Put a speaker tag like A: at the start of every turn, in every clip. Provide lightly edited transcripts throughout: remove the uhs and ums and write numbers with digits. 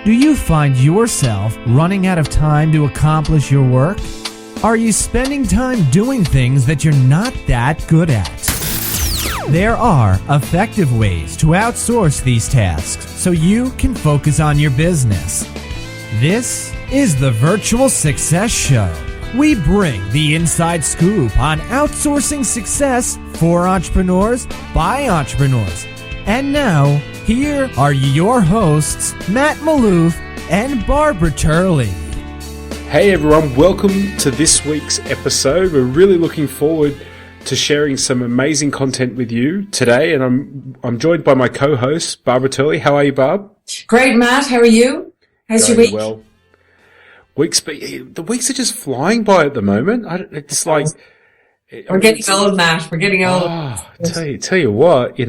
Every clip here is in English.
A: Do you find yourself running out of time to accomplish your work? Are you spending time doing things that you're not that good at? There are effective ways to outsource these tasks so you can focus on your business. This is the Virtual Success Show. We bring the inside scoop on outsourcing success for entrepreneurs by entrepreneurs. And now, here are your hosts, Matt Maloof and Barbara Turley.
B: Hey everyone, welcome to this week's episode. We're really looking forward to sharing some amazing content with you today, and I'm joined by my co-host, Barbara Turley. How are you, Barb?
C: Great, Matt. How are you? How's your week?
B: Well, the weeks are just flying by at the moment. It's like
C: we're getting old, Matt. We're getting old.
B: Tell you what,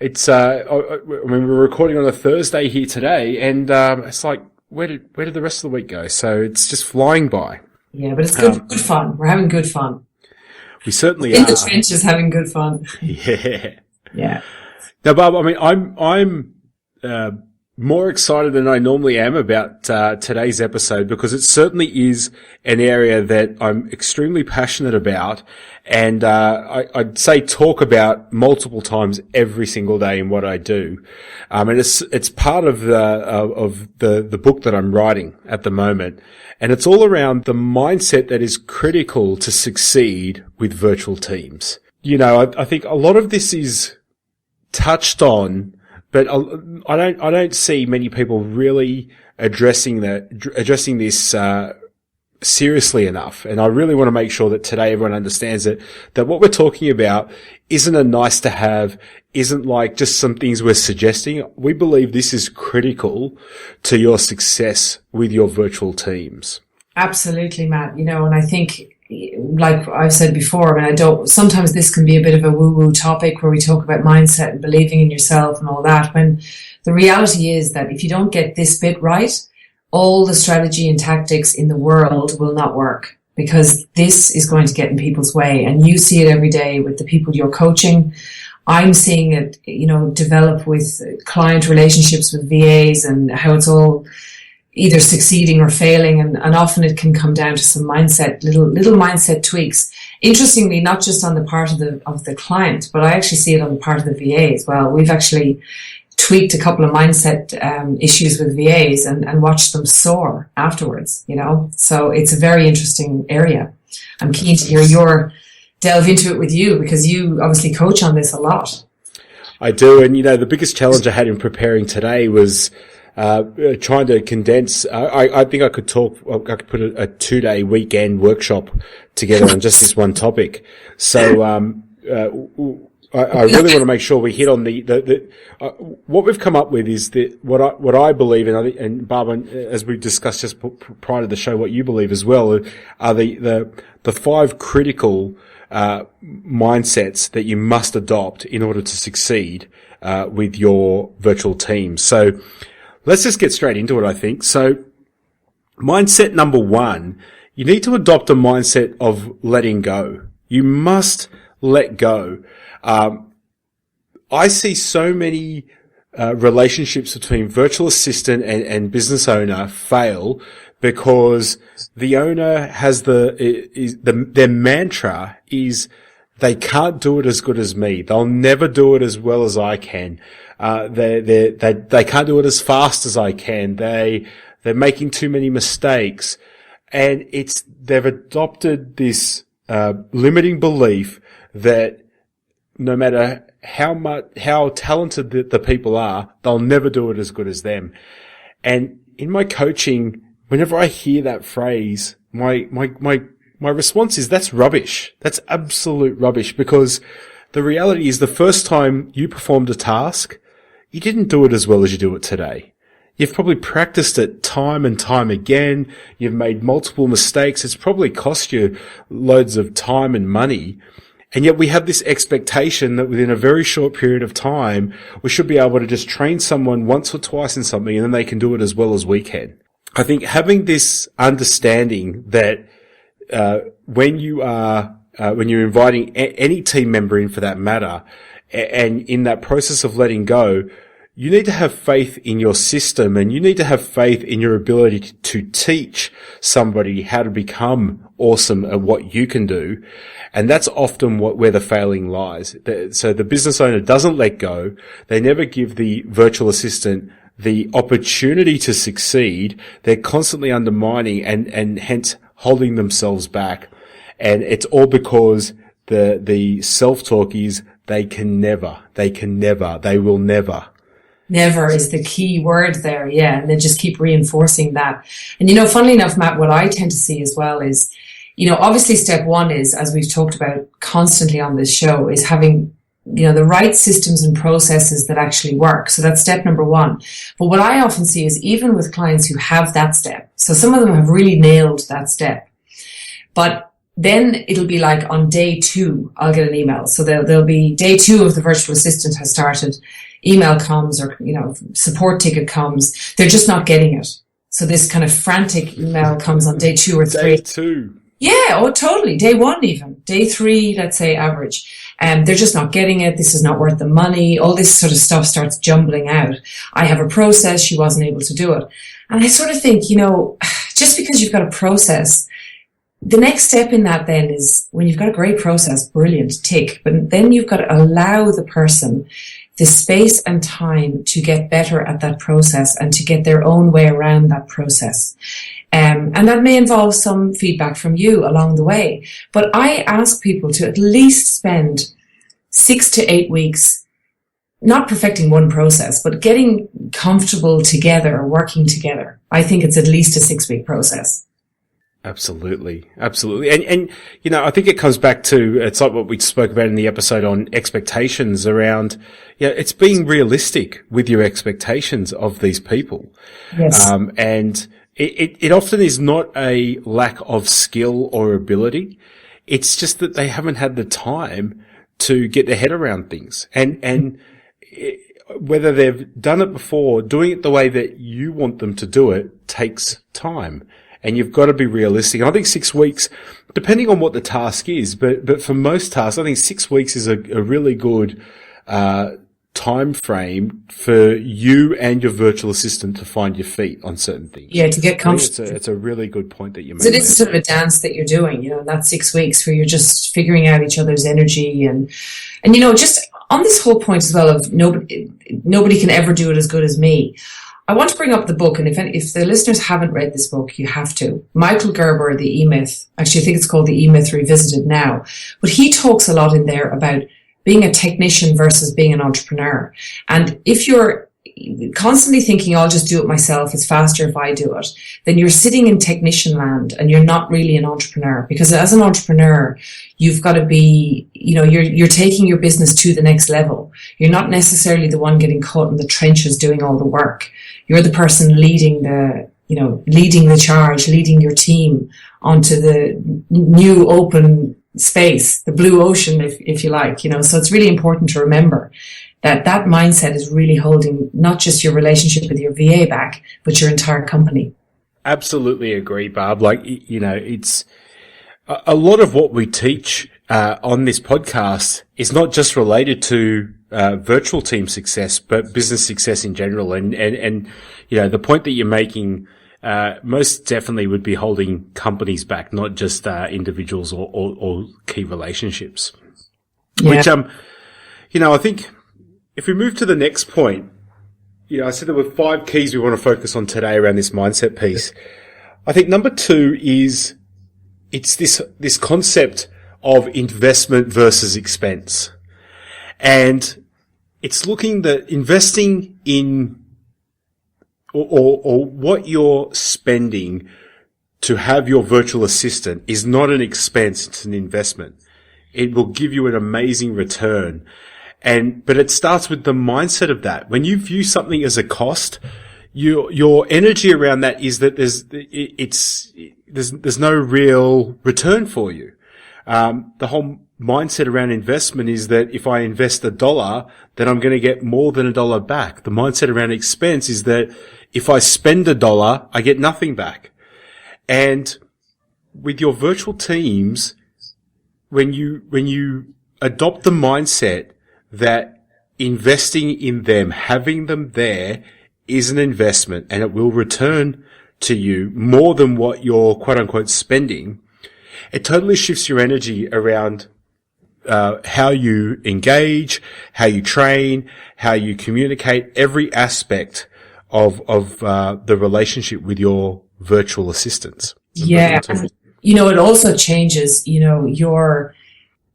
B: it's we're recording on a Thursday here today, and it's like where did the rest of the week go? So it's just flying by.
C: Yeah, but it's good fun. We're having good fun.
B: We certainly
C: in the trenches, having good fun.
B: Yeah.
C: Yeah.
B: Now, Barb, I'm more excited than I normally am about today's episode, because it certainly is an area that I'm extremely passionate about, and I'd say talk about multiple times every single day in what I do. And it's part of the book that I'm writing at the moment, and it's all around the mindset that is critical to succeed with virtual teams. I think a lot of this is touched on, but I don't see many people really addressing this seriously enough. And I really want to make sure that today everyone understands that what we're talking about isn't a nice to have, isn't like just some things we're suggesting. We believe this is critical to your success with your virtual teams.
C: Absolutely, Matt. And I think, like I've said before, sometimes this can be a bit of a woo-woo topic where we talk about mindset and believing in yourself and all that, when the reality is that if you don't get this bit right, all the strategy and tactics in the world will not work, because this is going to get in people's way. And you see it every day with the people you're coaching. I'm seeing it, develop with client relationships with VAs, and how it's all either succeeding or failing, and often it can come down to some mindset, little mindset tweaks. Interestingly, not just on the part of the client, but I actually see it on the part of the VA as well. We've actually tweaked a couple of mindset issues with VAs and watched them soar afterwards. So it's a very interesting area. I'm keen to hear your delve into it with you, because you obviously coach on this a lot.
B: I do, and the biggest challenge I had in preparing today was trying to condense. I think I could put a 2-day weekend workshop together on just this one topic. So, I really want to make sure we hit on what we've come up with is what I believe, and Barbara, as we discussed just prior to the show, what you believe as well, are the 5 critical mindsets that you must adopt in order to succeed with your virtual team. So let's just get straight into it, I think. So mindset number 1, you need to adopt a mindset of letting go. You must let go. I see so many relationships between virtual assistant and business owner fail because the owner has their mantra is they can't do it as good as me. They'll never do it as well as I can. They can't do it as fast as I can. They're making too many mistakes, and they've adopted this limiting belief that no matter how talented the people are, they'll never do it as good as them. And in my coaching, whenever I hear that phrase, my response is, that's rubbish. That's absolute rubbish, because the reality is the first time you performed a task, you didn't do it as well as you do it today. You've probably practiced it time and time again. You've made multiple mistakes. It's probably cost you loads of time and money. And yet we have this expectation that within a very short period of time, we should be able to just train someone once or twice in something, and then they can do it as well as we can. I think having this understanding that when you're inviting any team member in for that matter, and in that process of letting go, you need to have faith in your system, and you need to have faith in your ability to teach somebody how to become awesome at what you can do. And that's often where the failing lies. So the business owner doesn't let go. They never give the virtual assistant the opportunity to succeed. They're constantly undermining and hence holding themselves back. And it's all because the self-talk is they will never.
C: Never is the key word there, yeah. And they just keep reinforcing that. And, funnily enough, Matt, what I tend to see as well is, obviously step one is, as we've talked about constantly on this show, is having, the right systems and processes that actually work. So that's step number one. But what I often see is even with clients who have that step, so some of them have really nailed that step, but then it'll be like on day 2, I'll get an email. So there'll be day 2 of the virtual assistant has started. Email comes or, support ticket comes. They're just not getting it. So this kind of frantic email comes on day 2 or 3.
B: Day 2.
C: Yeah. Oh, totally. Day 1 even. Day 3, let's say average. They're just not getting it. This is not worth the money. All this sort of stuff starts jumbling out. I have a process. She wasn't able to do it. And I sort of think, just because you've got a process, the next step in that then is when you've got a great process, brilliant, tick. But then you've got to allow the person the space and time to get better at that process and to get their own way around that process. And that may involve some feedback from you along the way. But I ask people to at least spend 6 to 8 weeks, not perfecting one process, but getting comfortable together, working together. I think it's at least a 6-week process.
B: Absolutely. And, I think it comes back to, it's like what we spoke about in the episode on expectations around, it's being realistic with your expectations of these people.
C: Yes.
B: And it often is not a lack of skill or ability. It's just that they haven't had the time to get their head around things. And whether they've done it before, doing it the way that you want them to do it takes time. And you've got to be realistic. And I think 6 weeks, depending on what the task is, but for most tasks, I think 6 weeks is a really good time frame for you and your virtual assistant to find your feet on certain things.
C: Yeah, to get comfortable.
B: It's a really good point that you made.
C: So it is sort of a dance that you're doing, that 6 weeks where you're just figuring out each other's energy and just on this whole point as well of nobody can ever do it as good as me. I want to bring up the book, and if the listeners haven't read this book, you have to. Michael Gerber, The E-Myth. Actually, I think it's called The E-Myth Revisited now. But he talks a lot in there about being a technician versus being an entrepreneur. And if you're constantly thinking, I'll just do it myself, it's faster if I do it, then you're sitting in technician land and you're not really an entrepreneur. Because as an entrepreneur, you've got to be, you're taking your business to the next level. You're not necessarily the one getting caught in the trenches doing all the work. You're the person leading the charge, leading your team onto the new open space, the blue ocean, if you like, so it's really important to remember that mindset is really holding not just your relationship with your VA back, but your entire company.
B: Absolutely agree, Barb. It's a lot of what we teach on this podcast is not just related to virtual team success, but business success in general. And the point that you're making most definitely would be holding companies back, not just individuals or key relationships. Yeah. Which I think if we move to the next point, I said there were 5 keys we want to focus on today around this mindset piece. I think number 2 is it's this concept of investment versus expense. And it's looking that investing in or what you're spending to have your virtual assistant is not an expense, it's an investment. It will give you an amazing return. But it starts with the mindset of that. When you view something as a cost, your energy around that is that there's no real return for you. The whole mindset around investment is that if I invest $1, then I'm going to get more than $1 back. The mindset around expense is that if I spend $1, I get nothing back. And with your virtual teams, when you adopt the mindset that investing in them, having them there is an investment, and it will return to you more than what you're quote unquote spending. It totally shifts your energy around how you engage, how you train, how you communicate, every aspect of the relationship with your virtual assistants.
C: Yeah. It also changes, your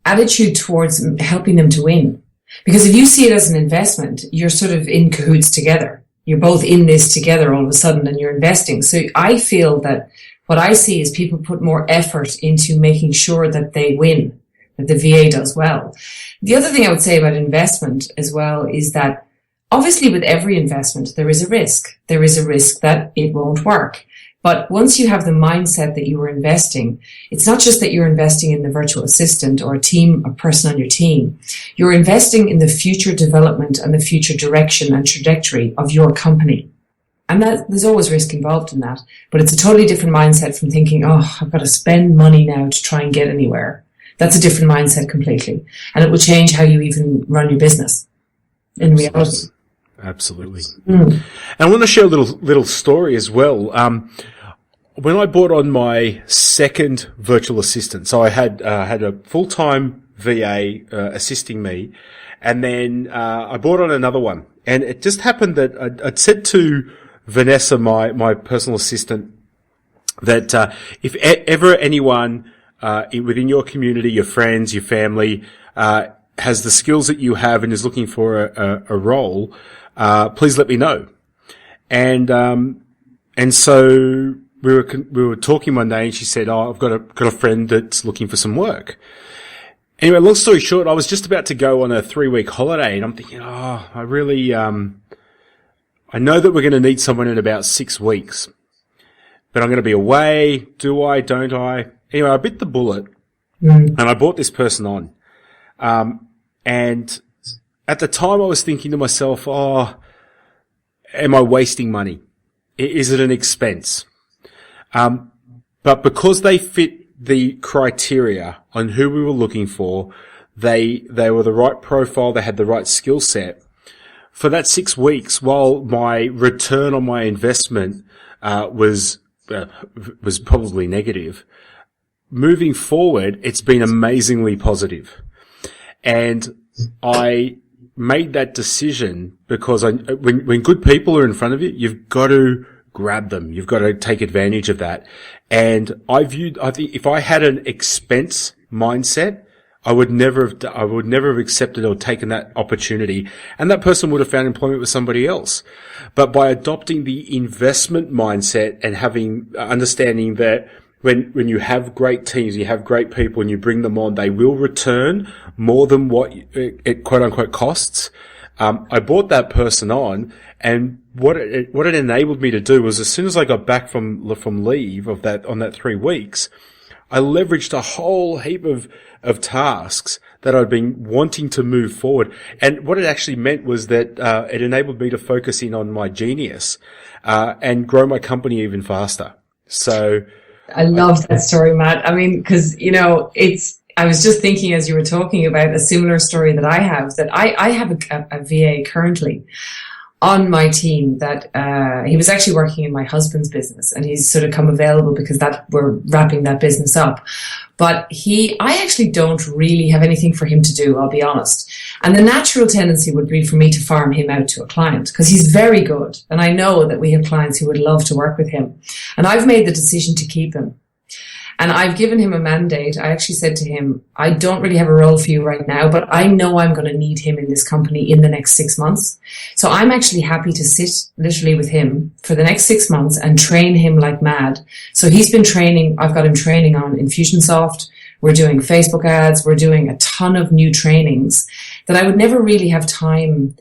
C: attitude towards helping them to win. Because if you see it as an investment, you're sort of in cahoots together. You're both in this together all of a sudden, and you're investing. So I feel that what I see is people put more effort into making sure that they win, that the VA does well. The other thing I would say about investment as well is that obviously with every investment, there is a risk. There is a risk that it won't work. But once you have the mindset that you are investing, it's not just that you're investing in the virtual assistant or a person on your team. You're investing in the future development and the future direction and trajectory of your company. And there's always risk involved in that. But it's a totally different mindset from thinking, I've got to spend money now to try and get anywhere. That's a different mindset completely. And it will change how you even run your business in reality.
B: Absolutely. And I want to share a little story as well. When I brought on my second virtual assistant, so I had a full-time VA assisting me, and then I brought on another one. And it just happened that I'd said to Vanessa, my personal assistant, that if ever anyone within your community, your friends, your family, has the skills that you have and is looking for a role, please let me know. And so we were talking one day, and she said, I've got a friend that's looking for some work. Anyway, long story short, I was just about to go on a 3-week holiday, and I'm thinking, I really, I know that we're going to need someone in about 6 weeks, but I'm going to be away. Do I? Don't I? Anyway, I bit the bullet, and I brought this person on. And at the time I was thinking to myself, am I wasting money? Is it an expense? But because they fit the criteria on who we were looking for, they were the right profile, they had the right skill set. For that 6 weeks, while my return on my investment, was probably negative, moving forward, it's been amazingly positive. And I made that decision because when good people are in front of you, you've got to grab them. You've got to take advantage of that. And I think if I had an expense mindset, I would never have accepted or taken that opportunity. And that person would have found employment with somebody else. But by adopting the investment mindset and understanding that when you have great teams, you have great people and you bring them on, they will return more than what it quote unquote costs. I brought that person on, and what it enabled me to do was, as soon as I got back from leave on that 3 weeks, I leveraged a whole heap of tasks that I'd been wanting to move forward. And what it actually meant was that, it enabled me to focus in on my genius, and grow my company even faster. So,
C: I love that story, Matt. I mean, because, I was just thinking as you were talking about a similar story that I have, that I have a VA currently on my team that he was actually working in my husband's business, and he's sort of come available because we're wrapping that business up. But I actually don't really have anything for him to do, I'll be honest. And the natural tendency would be for me to farm him out to a client, because he's very good. And I know that we have clients who would love to work with him. And I've made the decision to keep him. And I've given him a mandate. I actually said to him, I don't really have a role for you right now, but I know I'm going to need him in this company in the next 6 months. So I'm actually happy to sit literally with him for the next 6 months and train him like mad. So he's been training. I've got him training on Infusionsoft. We're doing Facebook ads. We're doing a ton of new trainings that I would never really have time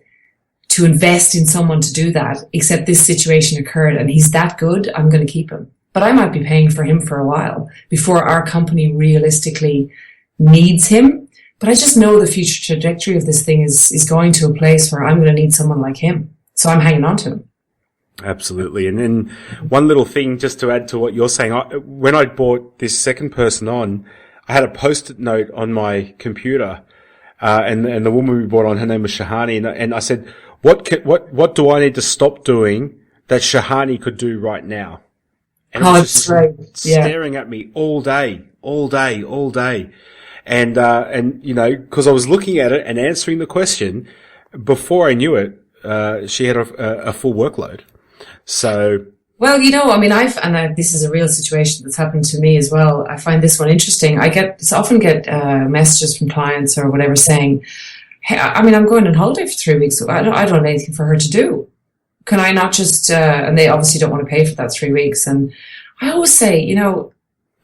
C: to invest in someone to do that, except this situation occurred and he's that good. I'm going to keep him. But I might be paying for him for a while before our company realistically needs him. But I just know the future trajectory of this thing is going to a place where I'm going to need someone like him. So I'm hanging on to him.
B: Absolutely. And then one little thing just to add to what you're saying, when I brought this second person on, I had a post-it note on my computer, and the woman we brought on, her name was Shahani, and I said, what do I need to stop doing that Shahani could do right now? And it was just staring at me all day. And you know, cause I was looking at it and answering the question before I knew it, she had a full workload. So.
C: Well, you know, I mean, this is a real situation that's happened to me as well. I find this one interesting. I often get messages from clients or whatever saying, hey, I mean, I'm going on holiday for 3 weeks. So I don't have anything for her to do. Can I not just, and they obviously don't want to pay for that 3 weeks. And I always say, you know,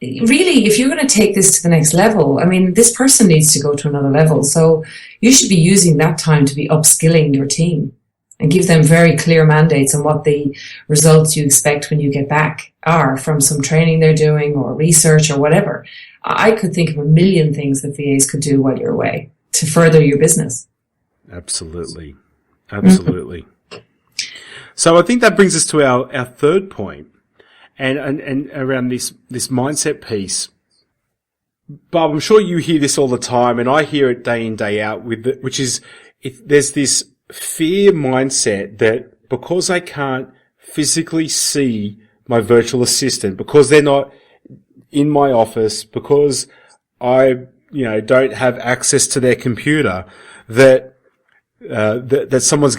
C: really, if you're going to take this to the next level, I mean, this person needs to go to another level. So you should be using that time to be upskilling your team and give them very clear mandates on what the results you expect when you get back are from some training they're doing or research or whatever. I could think of a million things that VAs could do while you're away to further your business.
B: Absolutely. Mm-hmm. So I think that brings us to our third point and around this mindset piece. Bob, I'm sure you hear this all the time, and I hear it day in, day out which is there's this fear mindset that because I can't physically see my virtual assistant, because they're not in my office, because I, you know, don't have access to their computer, that someone's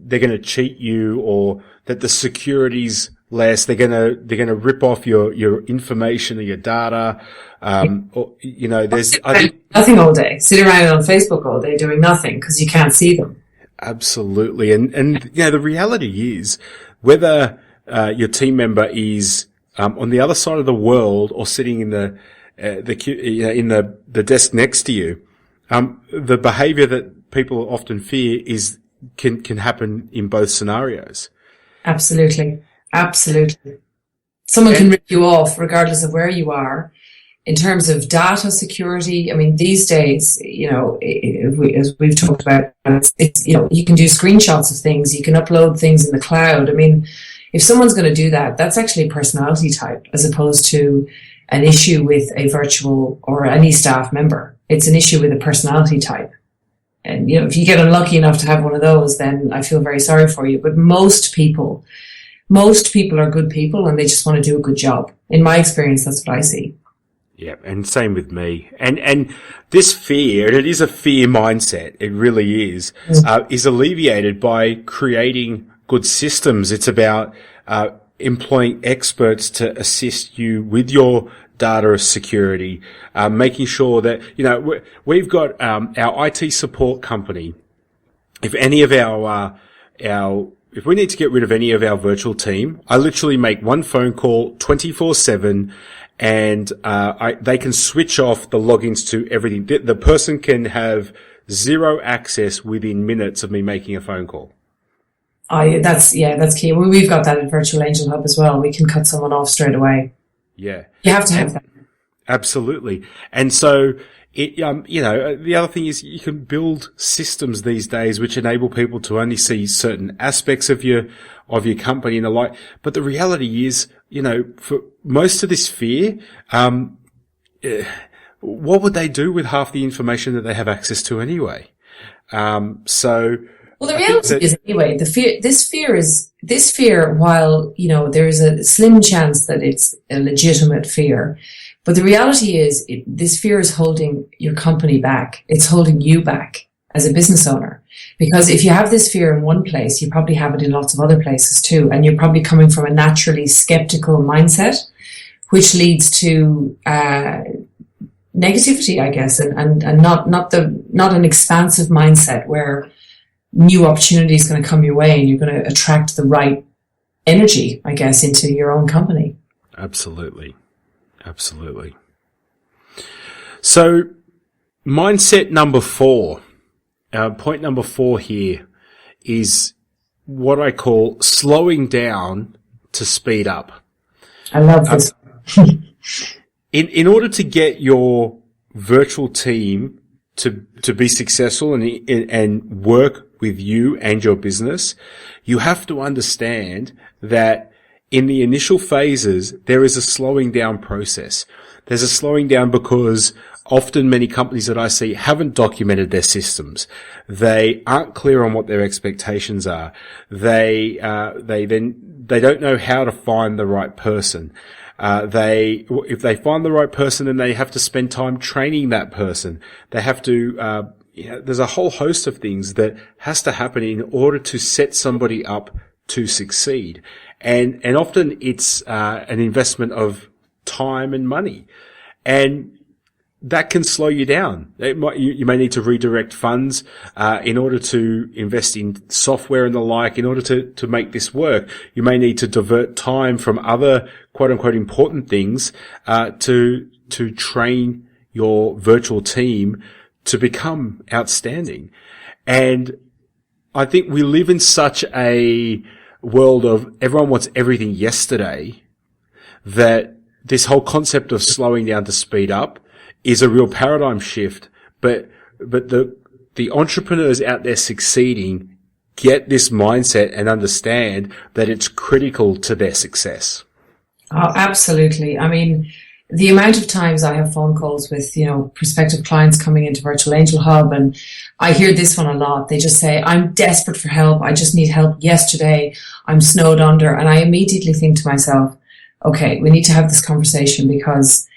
B: they're gonna cheat you, or that the security's less. They're gonna rip off your information or your data. Or, you know,
C: nothing all day, sitting around on Facebook all day doing nothing because you can't see them.
B: Absolutely. And, you know, the reality is whether, your team member is, on the other side of the world or sitting in the desk next to you, the behavior that people often fear can happen in both scenarios.
C: Absolutely. Someone can rip you off regardless of where you are. In terms of data security, I mean, these days, you know, as we've talked about, it's, you know, you can do screenshots of things, you can upload things in the cloud. I mean, if someone's going to do that, that's actually a personality type as opposed to an issue with a virtual or any staff member. It's an issue with a personality type. And, you know, if you get unlucky enough to have one of those, then I feel very sorry for you. But most people are good people and they just want to do a good job. In my experience, that's what I see.
B: Yeah, and same with me. And this fear, and it is a fear mindset, it really is alleviated by creating good systems. It's about employing experts to assist you with your data security, making sure that, you know, we've got our IT support company. If any of if we need to get rid of any of our virtual team, I literally make one phone call 24/7. And they can switch off the logins to everything. The person can have zero access within minutes of me making a phone call.
C: That's key. We've got that at Virtual Angel Hub as well. We can cut someone off straight away.
B: Yeah,
C: you have to have that.
B: Absolutely. And so you know, the other thing is you can build systems these days which enable people to only see certain aspects of your company and the like. But the reality is, you know, for most of this fear, what would they do with half the information that they have access to anyway? Well,
C: the reality is anyway, this fear, while, you know, there is a slim chance that it's a legitimate fear, but the reality is this fear is holding your company back. It's holding you back as a business owner. Because if you have this fear in one place, you probably have it in lots of other places too. And you're probably coming from a naturally skeptical mindset, which leads to negativity, I guess, and not an expansive mindset where new opportunity is going to come your way and you're going to attract the right energy, I guess, into your own company.
B: Absolutely. So mindset number 4. Point number 4 here is what I call slowing down to speed up.
C: I love this.
B: In order to get your virtual team to be successful and work with you and your business, you have to understand that in the initial phases, there is a slowing down process. There's a slowing down because often many companies that I see haven't documented their systems. They aren't clear on what their expectations are. They don't know how to find the right person. If they find the right person, then they have to spend time training that person. They have to, there's a whole host of things that has to happen in order to set somebody up to succeed. And often it's, an investment of time and money. And that can slow you down. You may need to redirect funds, in order to invest in software and the like, in order to make this work. You may need to divert time from other quote unquote important things, to train your virtual team to become outstanding. And I think we live in such a world of everyone wants everything yesterday that this whole concept of slowing down to speed up is a real paradigm shift. But the entrepreneurs out there succeeding get this mindset and understand that it's critical to their success.
C: Oh, absolutely. I mean, the amount of times I have phone calls with, prospective clients coming into Virtual Angel Hub, and I hear this one a lot. They just say, I'm desperate for help. I just need help yesterday. I'm snowed under. And I immediately think to myself, okay, we need to have this conversation, because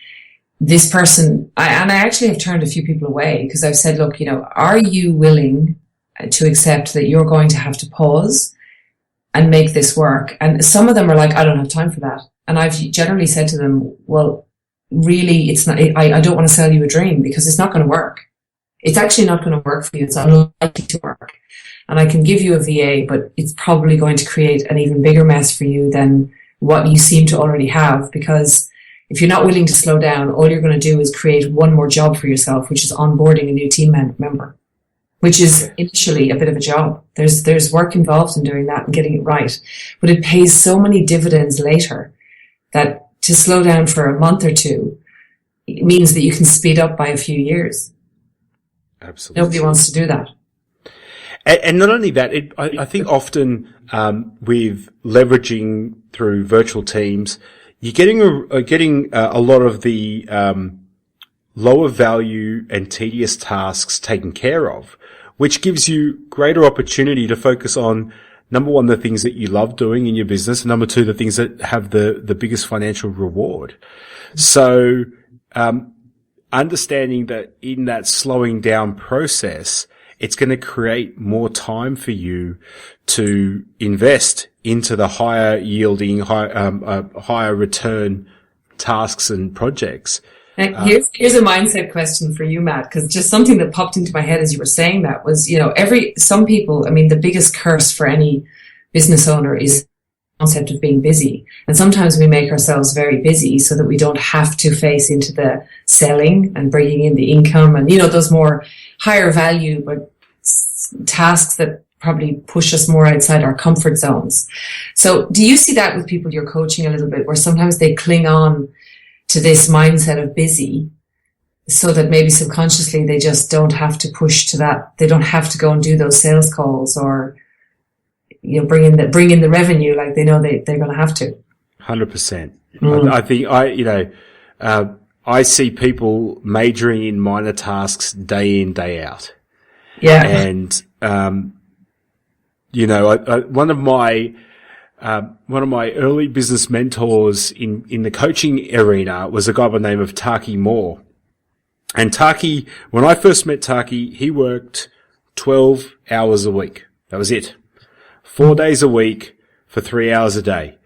C: this person, I actually have turned a few people away, because I've said, look, are you willing to accept that you're going to have to pause and make this work? And some of them are like, I don't have time for that. And I've generally said to them, well, really, it's not, I don't want to sell you a dream, because it's not going to work. It's actually not going to work for you. It's unlikely to work. And I can give you a VA, but it's probably going to create an even bigger mess for you than what you seem to already have, because if you're not willing to slow down, all you're going to do is create one more job for yourself, which is onboarding a new team member, which is initially a bit of a job. There's work involved in doing that and getting it right, but it pays so many dividends later that to slow down for a month or two, it means that you can speed up by a few years.
B: Absolutely.
C: Nobody wants to do that.
B: And not only that, I think often, with leveraging through virtual teams, you're getting a lot of the, lower value and tedious tasks taken care of, which gives you greater opportunity to focus on, number one, the things that you love doing in your business, and number two, the things that have the biggest financial reward. So, understanding that in that slowing down process, it's going to create more time for you to invest into the higher yielding, higher return tasks and projects.
C: Now, here's a mindset question for you, Matt, because just something that popped into my head as you were saying that was, some people, I mean, the biggest curse for any business owner is the concept of being busy. And sometimes we make ourselves very busy so that we don't have to face into the selling and bringing in the income and, those more higher value, but tasks that probably push us more outside our comfort zones. So do you see that with people you're coaching a little bit, where sometimes they cling on to this mindset of busy so that maybe subconsciously they just don't have to push to that. They don't have to go and do those sales calls or, bring in the revenue like they know they're going to have to.
B: 100%. I think I see people majoring in minor tasks day in, day out.
C: Yeah.
B: And, one of my early business mentors in the coaching arena was a guy by the name of Taki Moore. And Taki, when I first met Taki, he worked 12 hours a week. That was it. 4 days a week for 3 hours a day.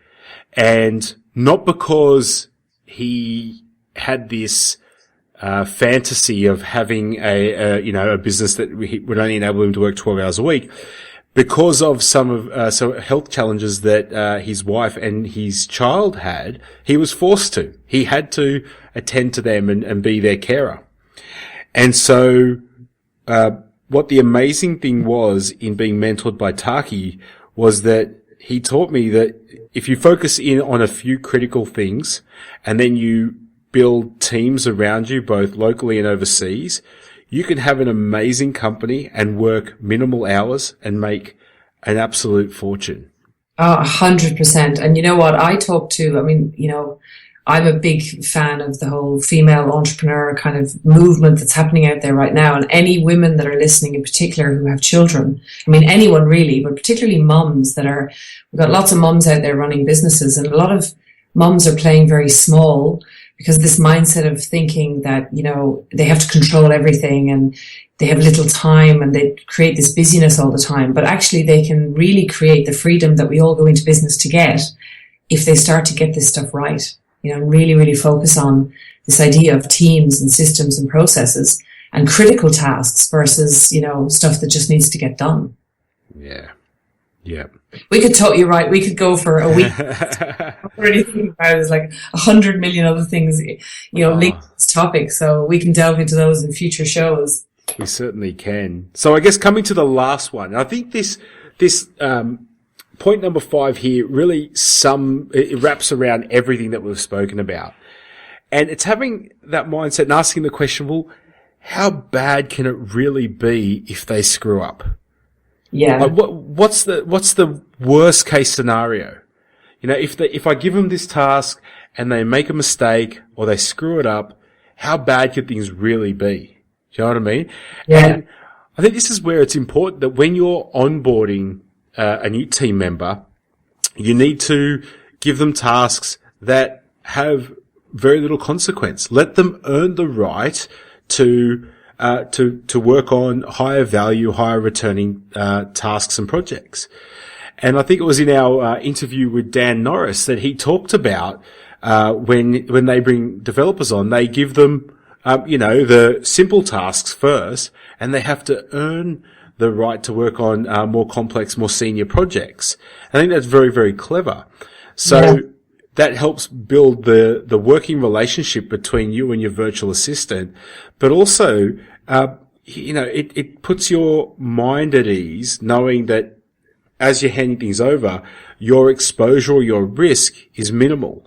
B: And not because he had this fantasy of having a business that would only enable him to work 12 hours a week, because of some health challenges that his wife and his child had. He was forced to. He had to attend to them and be their carer. And so, what the amazing thing was in being mentored by Taki was that he taught me that if you focus in on a few critical things and then you build teams around you, both locally and overseas, you can have an amazing company and work minimal hours and make an absolute fortune.
C: 100%. And you know what? I'm a big fan of the whole female entrepreneur kind of movement that's happening out there right now. And any women that are listening in particular who have children, I mean, anyone really, but particularly mums we've got lots of mums out there running businesses, and a lot of mums are playing very small because this mindset of thinking that, they have to control everything and they have little time and they create this busyness all the time. But actually they can really create the freedom that we all go into business to get if they start to get this stuff right, and really, really focus on this idea of teams and systems and processes and critical tasks versus, stuff that just needs to get done.
B: Yeah. Yeah.
C: We could talk, you're right. We could go for a week. Already thinking about it. There's like 100 million other things, linked to this topic. So we can delve into those in future shows.
B: We certainly can. So I guess coming to the last one, I think this point number 5 here really it wraps around everything that we've spoken about. And it's having that mindset and asking the question, well, how bad can it really be if they screw up?
C: Yeah.
B: Like what's the worst case scenario? If I give them this task and they make a mistake or they screw it up, how bad could things really be? Do you know what I mean?
C: Yeah.
B: And I think this is where it's important that when you're onboarding a new team member, you need to give them tasks that have very little consequence. Let them earn the right to work on higher value, higher returning tasks and projects. And I think it was in our interview with Dan Norris that he talked about when they bring developers on, they give them the simple tasks first, and they have to earn the right to work on more complex, more senior projects. I think that's very, very clever. So that helps build the working relationship between you and your virtual assistant, but also, it puts your mind at ease knowing that as you're handing things over, your exposure or your risk is minimal.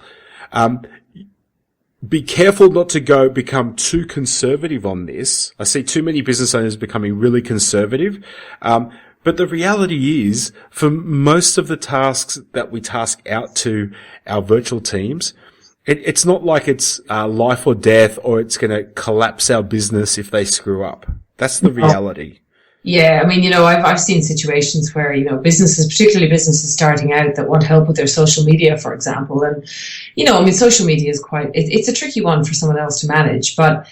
B: Be careful not to become too conservative on this. I see too many business owners becoming really conservative. But the reality is, for most of the tasks that we task out to our virtual teams, it's not like it's life or death or it's going to collapse our business if they screw up. That's the reality.
C: Yeah, I mean, I've seen situations where, businesses, particularly businesses starting out that want help with their social media, for example. And, social media is it's a tricky one for someone else to manage. But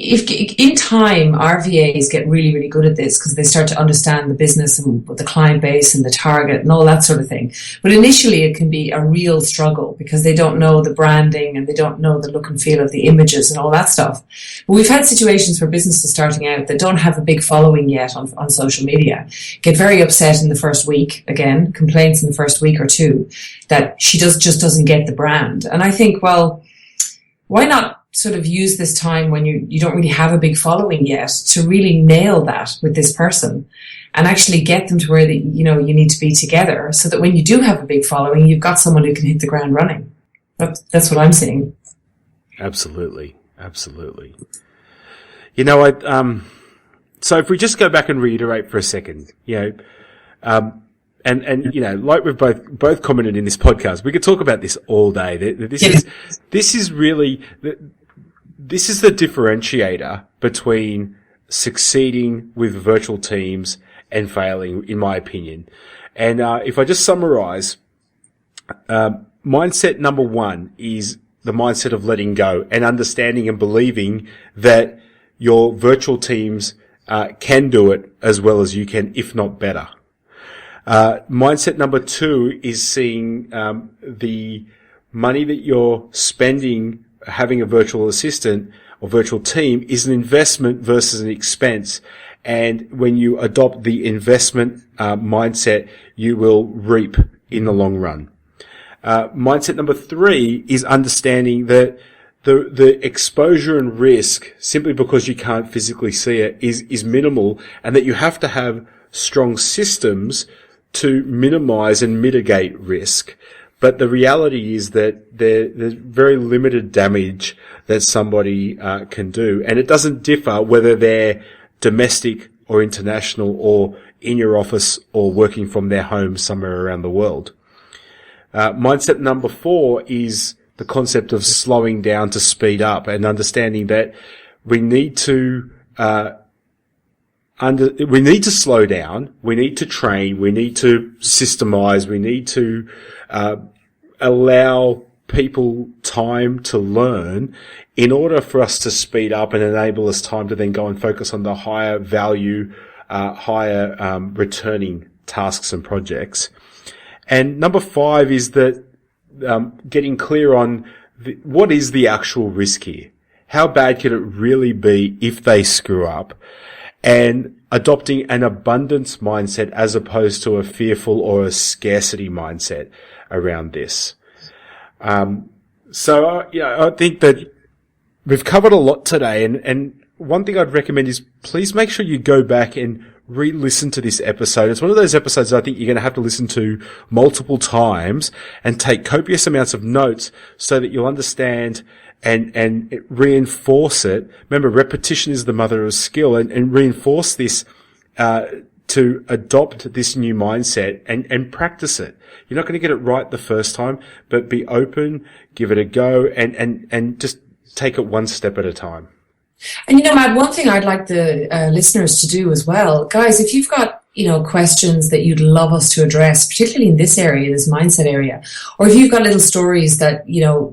C: if in time, our VAs get really, really good at this because they start to understand the business and the client base and the target and all that sort of thing. But initially it can be a real struggle because they don't know the branding and they don't know the look and feel of the images and all that stuff. But we've had situations where businesses starting out that don't have a big following yet on social media get very upset in the first week, again, complaints in the first week or two that she just doesn't get the brand. And I think, well, why not sort of use this time when you don't really have a big following yet to really nail that with this person and actually get them to where you need to be together so that when you do have a big following, you've got someone who can hit the ground running. That's what I'm seeing. Absolutely.
B: Absolutely. So if we just go back and reiterate for a second, and like we've both commented in this podcast, we could talk about this all day. This is really the differentiator between succeeding with virtual teams and failing, in my opinion. And if I just summarize, mindset number 1 is the mindset of letting go and understanding and believing that your virtual teams can do it as well as you can, if not better. Mindset number 2 is seeing the money that you're spending having a virtual assistant or virtual team is an investment versus an expense. And when you adopt the investment mindset, you will reap in the long run. Mindset number 3 is understanding that the exposure and risk, simply because you can't physically see it, is minimal, and that you have to have strong systems to minimize and mitigate risk. But the reality is that there's very limited damage that somebody can do. And it doesn't differ whether they're domestic or international or in your office or working from their home somewhere around the world. Mindset number 4 is the concept of slowing down to speed up, and understanding that we need to slow down, we need to train, we need to systemize, we need to allow people time to learn in order for us to speed up and enable us time to then go and focus on the higher value, higher returning tasks and projects. And number 5 is that getting clear on what is the actual risk here. How bad could it really be if they screw up? And adopting an abundance mindset as opposed to a fearful or a scarcity mindset around this. So I think that we've covered a lot today, and one thing I'd recommend is please make sure you go back and re-listen to this episode. It's one of those episodes I think you're going to have to listen to multiple times and take copious amounts of notes so that you'll understand and reinforce it. Remember, repetition is the mother of skill, and reinforce this to adopt this new mindset and practice it. You're not going to get it right the first time, but be open, give it a go, and just take it one step at a time.
C: And Matt, one thing I'd like the listeners to do as well, guys, if you've got questions that you'd love us to address, particularly in this area, this mindset area, or if you've got little stories that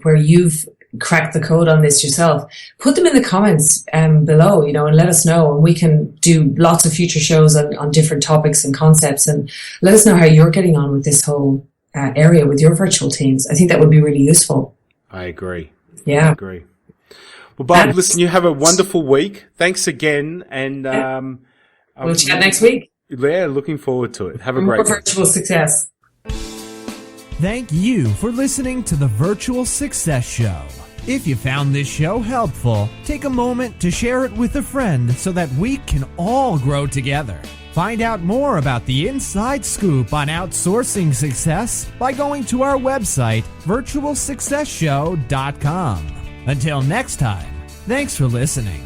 C: where you've cracked the code on this yourself, put them in the comments below, and let us know, and we can do lots of future shows on different topics and concepts, and let us know how you're getting on with this whole area with your virtual teams. I think that would be really useful.
B: I agree.
C: Yeah.
B: I agree. Well, Barb, listen, you have a wonderful week. Thanks again. And
C: we'll chat next week.
B: Yeah, looking forward to it. Have a great
C: week. Virtual success.
A: Thank you for listening to the Virtual Success Show. If you found this show helpful, take a moment to share it with a friend so that we can all grow together. Find out more about the inside scoop on outsourcing success by going to our website, virtualsuccessshow.com. Until next time, thanks for listening.